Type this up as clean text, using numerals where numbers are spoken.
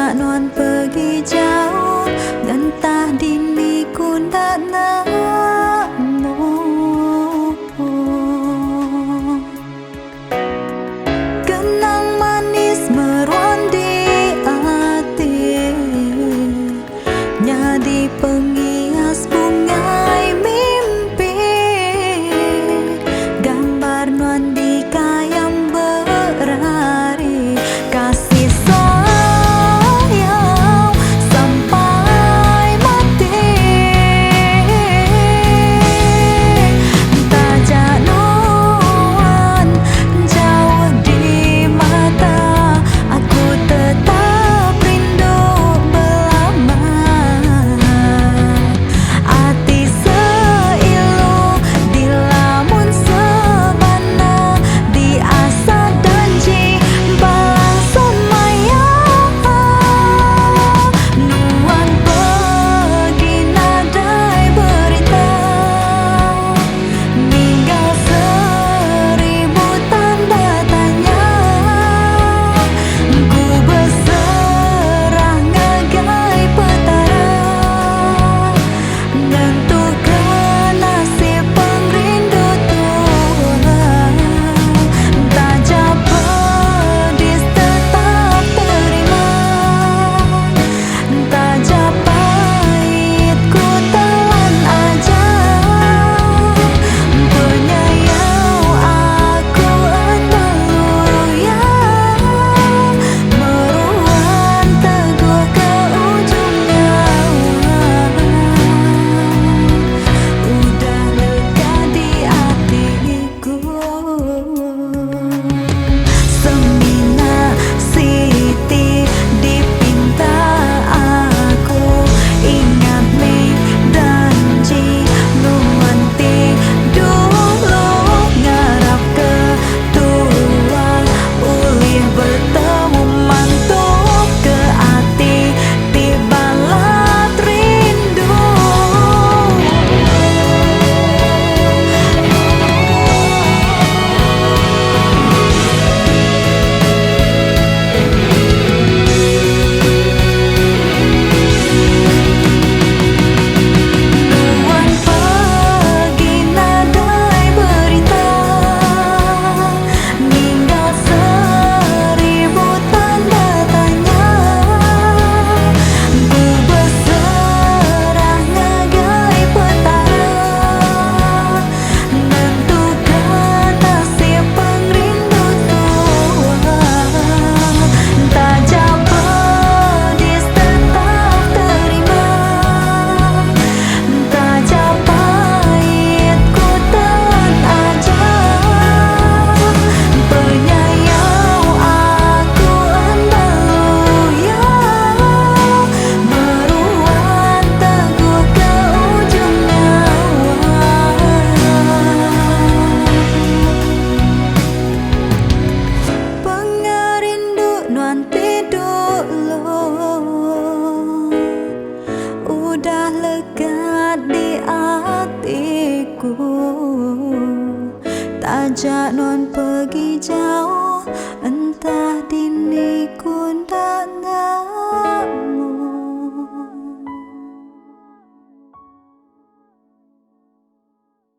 Tajak non pergi jauh, entah dini ku ndak nemu. Kenang manis meruan di hati, nyadi penghias bungai mimpi. Gambar nuan di kayam berari, kasih sayang sampai mati. Tajak nuan jauh di mata, aku tetap rindu belama. Hati seilu di lamun sabana, di asa danji balang semayang. Nuan pergi nadai berita, ninggal seribu tanda tanya. Ku berserah ngagai petara, nentukan nasib pengrindu Tuhan. Tajak pedis tetap terima, tajak pahit ku telan aja. Penyayang aku endalu ya, meruan teguh ke ujung nyawa. Udah lega di hatiku. Semina Siti dipinta aku, ingat nih janji nuanti dulu. Ngarap ke tua ulih bertemu mantu, ke hati tibalat rindu. Nuan pergi nadai berita, ninggal seribu tanda tanya. Ku berserah ngagai petara, nentukan nasib pengrindu Tuhan. Tajak pedis tetap terima, tajak pahit ku telan aja. Penyayang aku endalu ya, meruan teguh ke ujung nyawa. Pengerindu nuanti dulu, udah lega di hatiku. Tajak non pergi jauh, entah dini ku